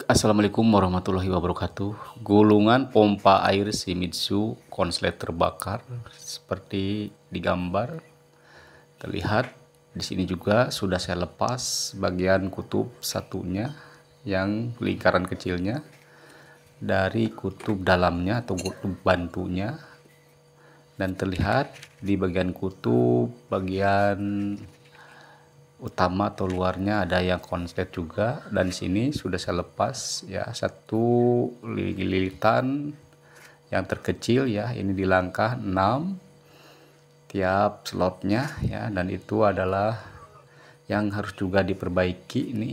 Assalamualaikum warahmatullahi wabarakatuh. Gulungan pompa air Shimizu konslet terbakar seperti di gambar terlihat. Di sini juga sudah saya lepas bagian kutub satunya yang lingkaran kecilnya dari kutub dalamnya atau kutub bantunya, dan terlihat di bagian kutub bagian utama atau luarnya ada yang konslet juga. Dan di sini sudah saya lepas ya satu lilitan yang terkecil ya, ini di langkah 6 tiap slotnya ya, dan itu adalah yang harus juga diperbaiki. Ini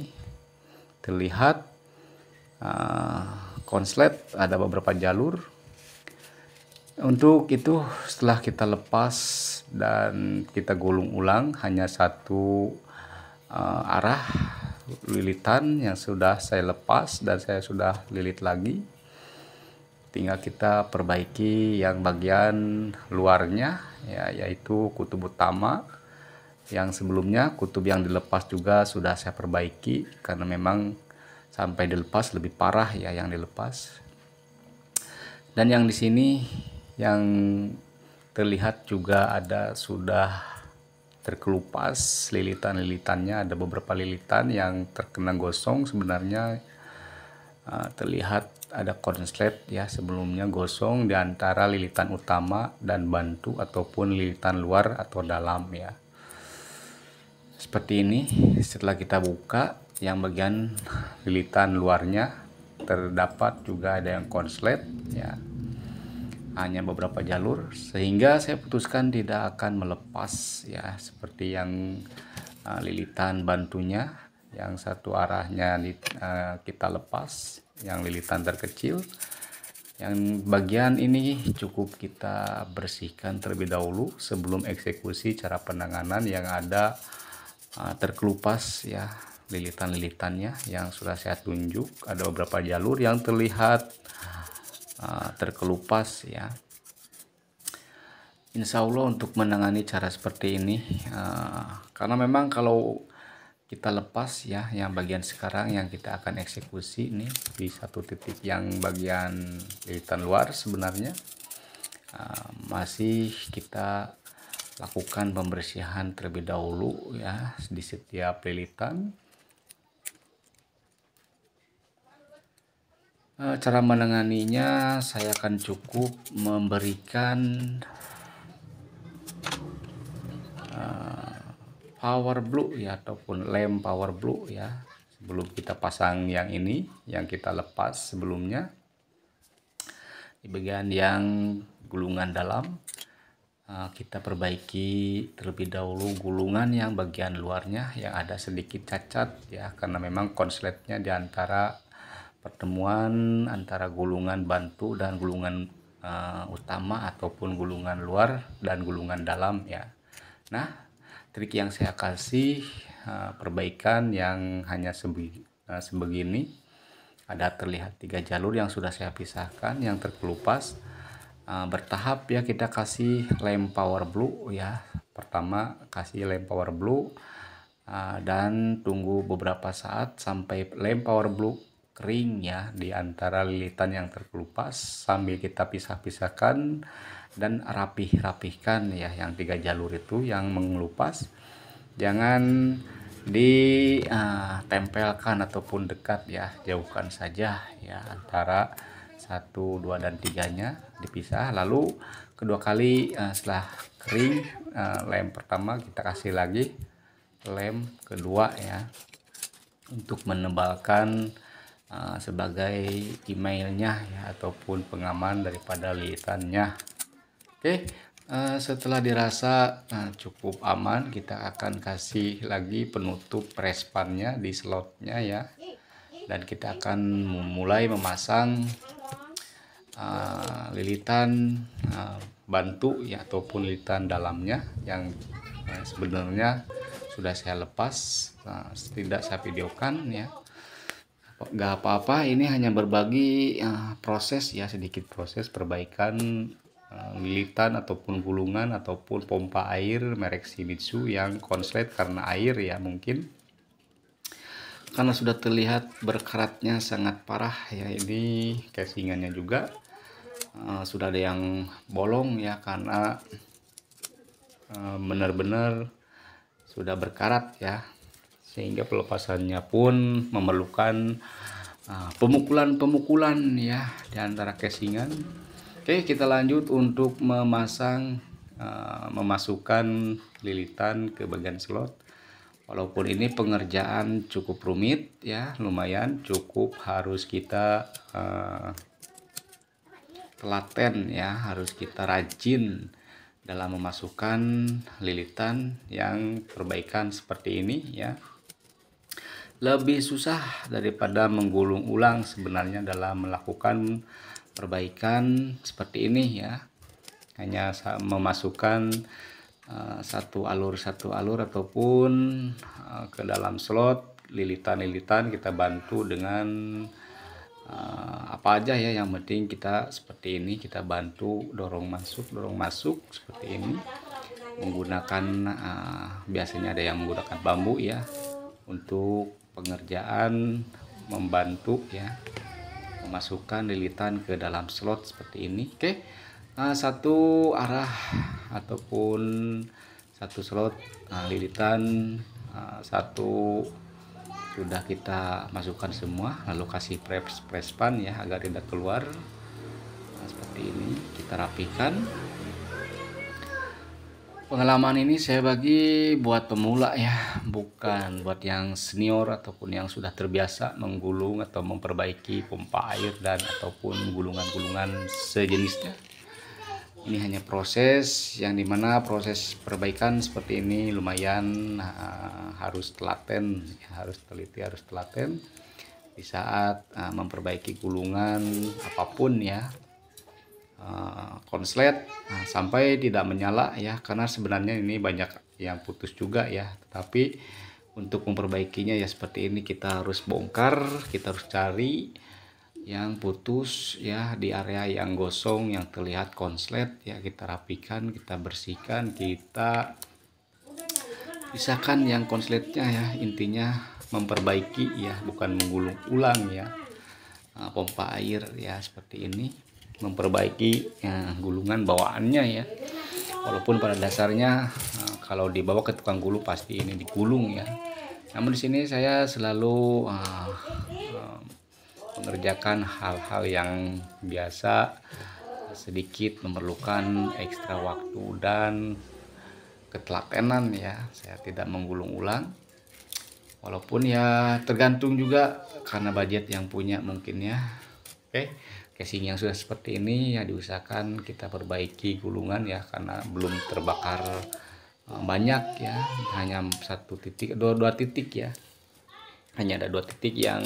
terlihat konslet ada beberapa jalur. Untuk itu setelah kita lepas dan kita gulung ulang hanya satu arah lilitan yang sudah saya lepas dan saya sudah lilit lagi, tinggal kita perbaiki yang bagian luarnya ya, yaitu kutub utama. Yang sebelumnya kutub yang dilepas juga sudah saya perbaiki karena memang sampai dilepas lebih parah ya yang dilepas. Dan yang di sini yang terlihat juga ada sudah terkelupas lilitan-lilitannya, ada beberapa lilitan yang terkena gosong. Sebenarnya terlihat ada konslet ya sebelumnya gosong di antara lilitan utama dan bantu ataupun lilitan luar atau dalam ya, seperti ini. Setelah kita buka yang bagian lilitan luarnya terdapat juga ada yang konslet ya, hanya beberapa jalur, sehingga saya putuskan tidak akan melepas ya, seperti yang lilitan bantunya yang satu arahnya kita lepas, yang lilitan terkecil. Yang bagian ini cukup kita bersihkan terlebih dahulu sebelum eksekusi cara penanganan yang ada terkelupas ya lilitan-lilitannya yang sudah saya tunjuk. Ada beberapa jalur yang terlihat terkelupas ya. Insya Allah untuk menangani cara seperti ini karena memang kalau kita lepas ya yang bagian sekarang yang kita akan eksekusi ini di satu titik yang bagian lilitan luar, sebenarnya masih kita lakukan pembersihan terlebih dahulu ya di setiap lilitan. Cara menanganinya saya akan cukup memberikan power blue ya ataupun lem power blue ya sebelum kita pasang yang ini yang kita lepas sebelumnya. Di bagian yang gulungan dalam kita perbaiki terlebih dahulu gulungan yang bagian luarnya yang ada sedikit cacat ya, karena memang konsletnya di antara pertemuan antara gulungan bantu dan gulungan utama ataupun gulungan luar dan gulungan dalam ya. Nah, trik yang saya kasih perbaikan yang hanya sebegini. Ada terlihat 3 jalur yang sudah saya pisahkan yang terkelupas. Bertahap ya kita kasih lem power blue ya. Pertama kasih lem power blue dan tunggu beberapa saat sampai lem power blue kering ya di antara lilitan yang terkelupas, sambil kita pisah-pisahkan dan rapihkan ya yang 3 jalur itu yang mengelupas. Jangan ditempelkan ataupun dekat ya, jauhkan saja ya antara 1, 2 dan 3-nya dipisah. Lalu kedua kali setelah kering lem pertama kita kasih lagi lem kedua ya untuk menebalkan sebagai emailnya ya ataupun pengaman daripada lilitannya. Oke, setelah dirasa cukup aman, kita akan kasih lagi penutup respannya di slotnya ya, dan kita akan mulai memasang lilitan bantu ya ataupun lilitan dalamnya yang sebenarnya sudah saya lepas, tidak saya videokan ya. Gak apa-apa, ini hanya berbagi proses ya, sedikit proses perbaikan lilitan ataupun gulungan ataupun pompa air merek Shimizu yang konslet karena air ya mungkin. karena sudah terlihat berkaratnya sangat parah ya, ini casingannya juga sudah ada yang bolong ya, karena benar-benar sudah berkarat ya, sehingga pelepasannya pun memerlukan pemukulan-pemukulan ya di antara casingan. Oke, kita lanjut untuk memasukkan lilitan ke bagian slot. Walaupun ini pengerjaan cukup rumit ya, lumayan cukup harus kita telaten ya, harus kita rajin dalam memasukkan lilitan yang perbaikan seperti ini ya. Lebih susah daripada menggulung ulang sebenarnya dalam melakukan perbaikan seperti ini ya. Hanya memasukkan satu alur ataupun ke dalam slot lilitan-lilitan, kita bantu dengan apa aja ya, yang penting kita seperti ini, kita bantu dorong masuk seperti ini menggunakan biasanya ada yang menggunakan bambu ya untuk pengerjaan, membantu ya memasukkan lilitan ke dalam slot seperti ini. Oke, satu arah ataupun satu slot lilitan satu sudah kita masukkan semua, lalu kasih press pan ya agar tidak keluar. Seperti ini kita rapikan. Pengalaman ini saya bagi buat pemula ya, bukan buat yang senior ataupun yang sudah terbiasa menggulung atau memperbaiki pompa air dan ataupun gulungan-gulungan sejenisnya. Ini hanya proses yang dimana proses perbaikan seperti ini lumayan harus telaten, harus teliti, harus telaten di saat memperbaiki gulungan apapun ya. Konslet sampai tidak menyala ya, karena sebenarnya ini banyak yang putus juga ya, tetapi untuk memperbaikinya ya seperti ini, kita harus bongkar, kita harus cari yang putus ya di area yang gosong yang terlihat konslet ya, kita rapikan, kita bersihkan, kita pisahkan yang konsletnya ya, intinya memperbaiki ya, bukan menggulung ulang ya pompa air ya, seperti ini memperbaiki gulungan bawaannya ya. Walaupun pada dasarnya kalau dibawa ke tukang gulu pasti ini digulung ya. Namun di sini saya selalu mengerjakan hal-hal yang biasa, sedikit memerlukan ekstra waktu dan ketelatenan ya. Saya tidak menggulung ulang. Walaupun ya tergantung juga karena budget yang punya mungkin ya. Oke. Casing yang sudah seperti ini ya diusahakan kita perbaiki gulungan ya, karena belum terbakar banyak ya, hanya satu titik, dua titik ya, hanya ada 2 titik yang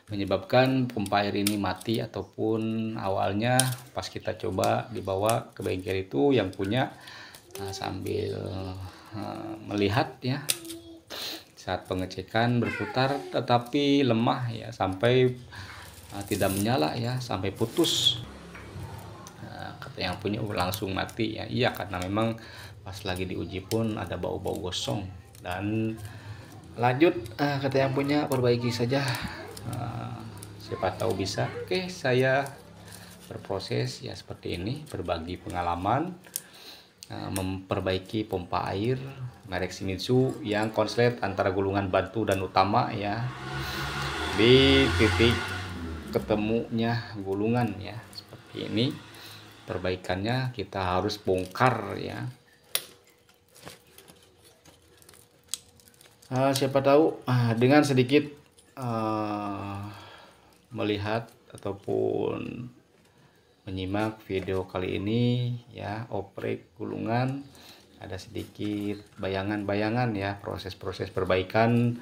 menyebabkan pompa air ini mati, ataupun awalnya pas kita coba dibawa ke bengkel itu yang punya sambil melihat ya saat pengecekan berputar tetapi lemah ya, sampai tidak menyala ya, sampai putus. Kata yang punya langsung mati ya. Iya, karena memang pas lagi diuji pun ada bau-bau gosong. Dan lanjut kata yang punya, perbaiki saja, siapa tahu bisa. Oke, saya berproses ya seperti ini, berbagi pengalaman memperbaiki pompa air merek Shimizu yang konslet antara gulungan bantu dan utama ya, di titik ketemunya gulungan ya, seperti ini. Perbaikannya kita harus bongkar ya. Siapa tahu dengan sedikit melihat ataupun menyimak video kali ini ya, oprek gulungan, ada sedikit bayangan-bayangan ya proses-proses perbaikan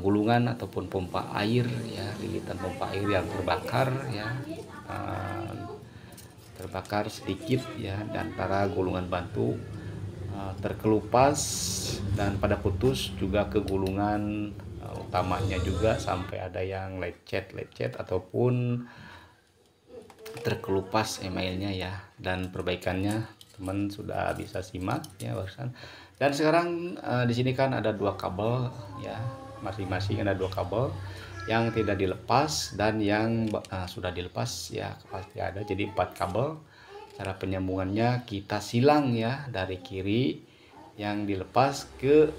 gulungan ataupun pompa air ya, lilitan pompa air yang terbakar ya, terbakar sedikit ya, dan antara gulungan bantu terkelupas dan pada putus juga ke gulungan utamanya juga, sampai ada yang lecet ataupun terkelupas emailnya ya. Dan perbaikannya teman sudah bisa simak ya barusan. Dan sekarang di sini kan ada 2 kabel ya, masing-masing ada 2 kabel yang tidak dilepas dan yang sudah dilepas ya pasti ada, jadi 4 kabel. Cara penyambungannya kita silang ya, dari kiri yang dilepas ke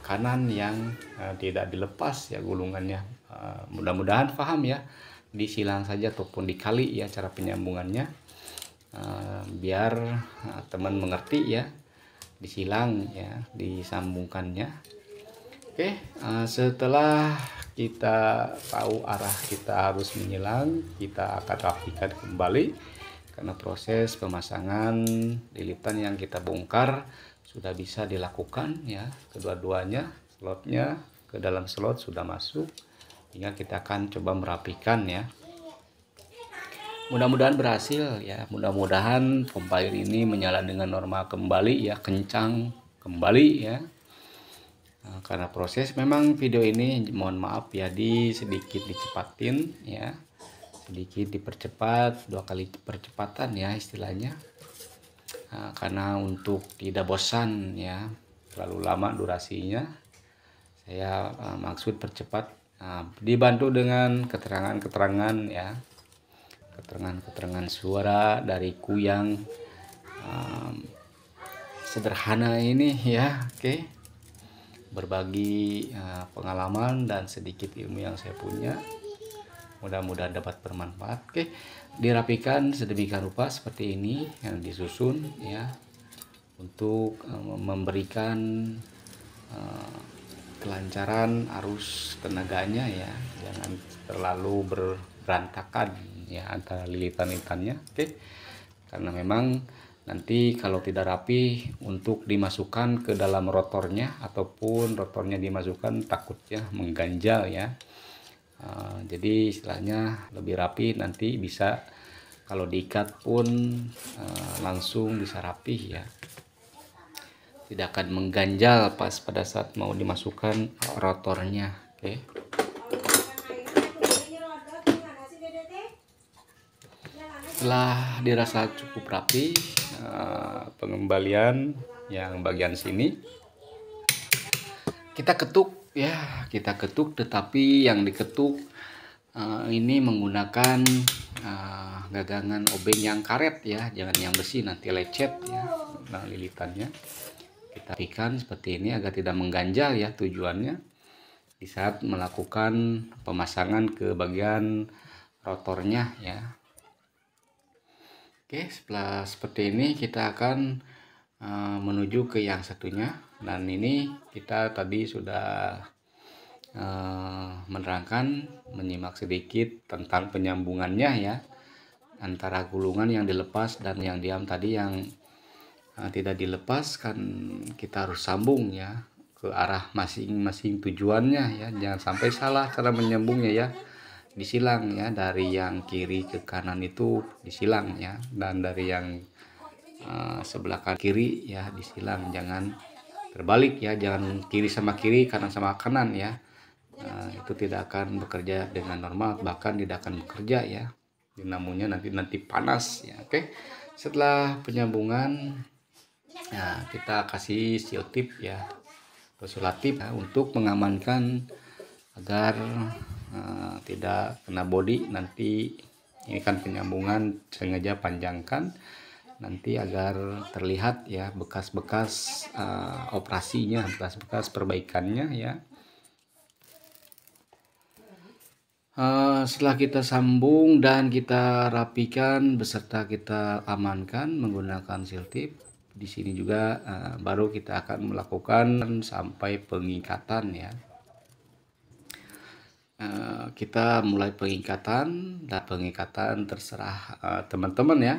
kanan yang tidak dilepas ya gulungannya. Mudah-mudahan paham ya, disilang saja ataupun dikali ya cara penyambungannya, biar teman mengerti ya, disilang ya, disambungkannya. Oke, setelah kita tahu arah kita harus menyilang, kita akan rapikan kembali karena proses pemasangan lilitan yang kita bongkar sudah bisa dilakukan ya, kedua-duanya slotnya ke dalam slot sudah masuk, hingga kita akan coba merapikan ya. Mudah-mudahan berhasil ya, mudah-mudahan pompa air ini menyala dengan normal kembali ya, kencang kembali ya. Karena proses memang video ini mohon maaf ya, sedikit dicepatin ya, sedikit dipercepat, 2 kali percepatan ya istilahnya, karena untuk tidak bosan ya terlalu lama durasinya, saya maksud percepat, dibantu dengan keterangan-keterangan ya, keterangan suara dariku yang sederhana ini ya. Oke, berbagi pengalaman dan sedikit ilmu yang saya punya, mudah-mudahan dapat bermanfaat. Oke, dirapikan sedemikian rupa seperti ini yang disusun ya, untuk memberikan kelancaran arus tenaganya ya, jangan terlalu berantakan ya antara lilitan-lilitannya. Oke, karena memang nanti kalau tidak rapi untuk dimasukkan ke dalam rotornya ataupun rotornya dimasukkan takutnya mengganjal ya. Jadi istilahnya lebih rapi, nanti bisa kalau diikat pun langsung bisa rapi ya, tidak akan mengganjal pas pada saat mau dimasukkan rotornya. Oke. Setelah dirasa cukup rapi, pengembalian yang bagian sini kita ketuk ya, kita ketuk, tetapi yang diketuk ini menggunakan gagangan obeng yang karet ya, jangan yang besi, nanti lecet ya. Nah, lilitannya kita rapikan seperti ini agar tidak mengganjal ya, tujuannya di saat melakukan pemasangan ke bagian rotornya ya. Oke, setelah seperti ini kita akan menuju ke yang satunya, dan ini kita tadi sudah menerangkan, menyimak sedikit tentang penyambungannya ya, antara gulungan yang dilepas dan yang diam tadi yang tidak dilepas, kan kita harus sambung ya ke arah masing-masing tujuannya ya, jangan sampai salah cara menyambungnya ya. Disilang ya, dari yang kiri ke kanan itu disilang ya, dan dari yang sebelah kiri ya disilang, jangan terbalik ya, jangan kiri sama kiri, kanan sama kanan ya. Itu tidak akan bekerja dengan normal, bahkan tidak akan bekerja ya, dinamonya nanti panas ya. Oke, setelah penyambungan ya, kita kasih seal tip ya, atau sulatip ya, untuk mengamankan agar tidak kena bodi. Nanti ini kan penyambungan sengaja panjangkan nanti agar terlihat ya bekas-bekas operasinya, bekas-bekas perbaikannya ya. Setelah kita sambung dan kita rapikan beserta kita amankan menggunakan seal tip, di sini juga baru kita akan melakukan sampai pengikatan ya. Kita mulai pengikatan, dan pengikatan terserah teman-teman ya,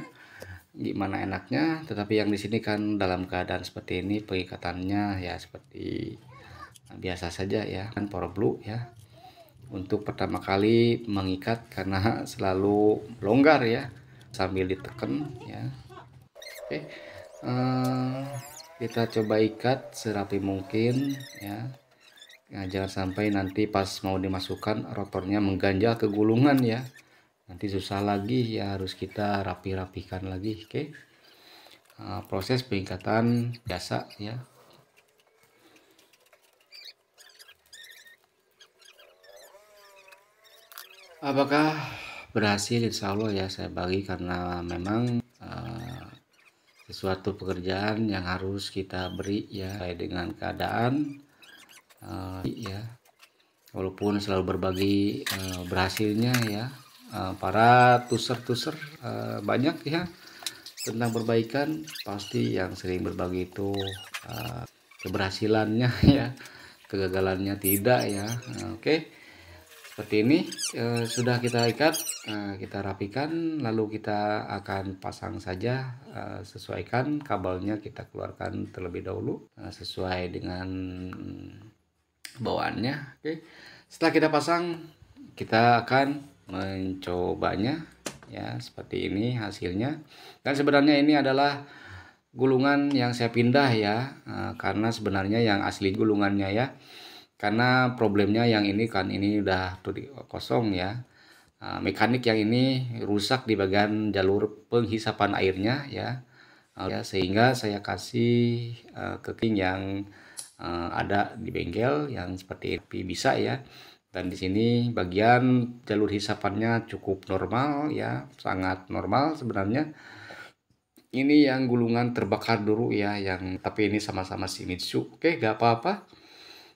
gimana enaknya. Tetapi yang di sini kan dalam keadaan seperti ini, pengikatannya ya seperti biasa saja ya, kan power glue ya. Untuk pertama kali mengikat karena selalu longgar ya, sambil ditekan ya. Oke, kita coba ikat serapi mungkin ya. Nah, jangan sampai nanti pas mau dimasukkan rotornya mengganjal ke gulungan ya, nanti susah lagi ya, harus kita rapi-rapikan lagi. Oke, proses pengikatan biasa ya. Apakah berhasil? Insya Allah ya saya bagi, karena memang sesuatu pekerjaan yang harus kita beri ya sesuai dengan keadaan ya, walaupun selalu berbagi berhasilnya ya. Para tuser-tuser banyak ya tentang perbaikan, pasti yang sering berbagi itu keberhasilannya ya, kegagalannya tidak ya. Oke, seperti ini sudah kita ikat, kita rapikan, lalu kita akan pasang saja. Sesuaikan kabelnya, kita keluarkan terlebih dahulu sesuai dengan bawaannya. Oke, setelah kita pasang, kita akan mencobanya ya. Seperti ini hasilnya, dan sebenarnya ini adalah gulungan yang saya pindah ya, karena sebenarnya yang asli gulungannya ya, karena problemnya yang ini kan, ini udah kosong ya. Mekanik yang ini rusak di bagian jalur penghisapan airnya ya, sehingga saya kasih keking yang ada di bengkel yang seperti ini bisa ya. Dan di sini bagian jalur hisapannya cukup normal ya, sangat normal sebenarnya. Ini yang gulungan terbakar dulu ya, yang tapi ini sama-sama Shimizu. Oke, gak apa-apa.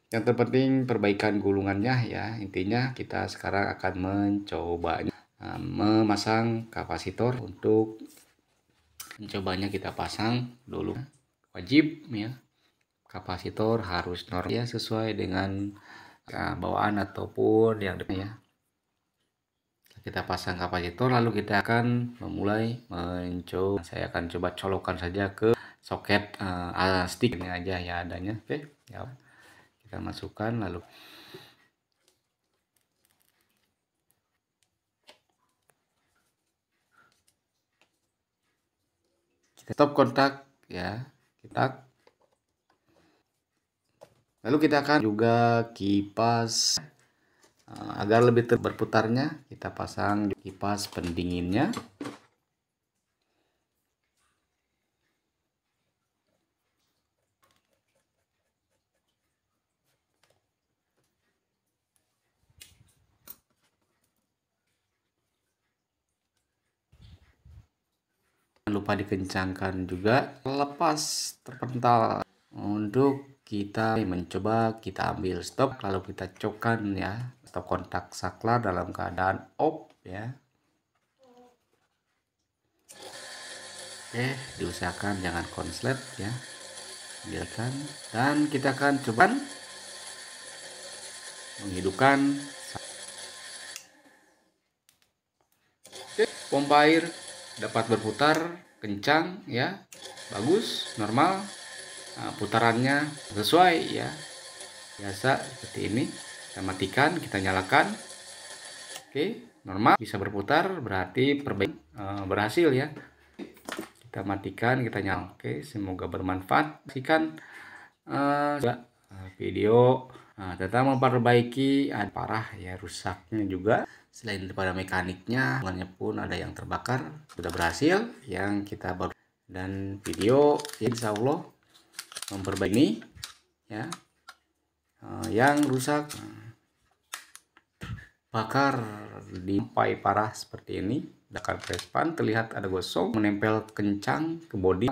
Yang terpenting perbaikan gulungannya ya. Intinya kita sekarang akan mencobanya, memasang kapasitor. Untuk mencobanya kita pasang dulu. Wajib ya, kapasitor harus normal ya, sesuai dengan bawaan ataupun yang depannya ya. Kita pasang kapasitor, lalu kita akan memulai mencoba. Saya akan coba colokan saja ke soket stick ini aja ya adanya. Oke ya, kita masukkan, lalu kita stop kontak ya, kita lalu kita akan juga kipas agar lebih berputarnya. Kita pasang kipas pendinginnya. Jangan lupa dikencangkan juga, lepas terpental. Untuk kita mencoba, kita ambil stop, lalu kita cokkan ya, stop kontak saklar dalam keadaan off ya. Oke, diusahakan jangan konslet ya, biarkan. Dan kita akan coba menghidupkan. Oke, pompa air dapat berputar kencang ya, bagus, normal. Putarannya sesuai ya, biasa seperti ini. Kita matikan, kita nyalakan. Oke, normal, bisa berputar, berarti perbaikan berhasil ya. Kita matikan, kita nyalakan. Oke, semoga bermanfaat. Saksikan video tentang memperbaiki parah ya, rusaknya juga. Selain daripada mekaniknya, pun ada yang terbakar, sudah berhasil yang kita baru. Dan video insya Allah memperbaiki ini ya, yang rusak bakar sampai parah seperti ini. Bakar prespan terlihat ada gosong menempel kencang ke bodi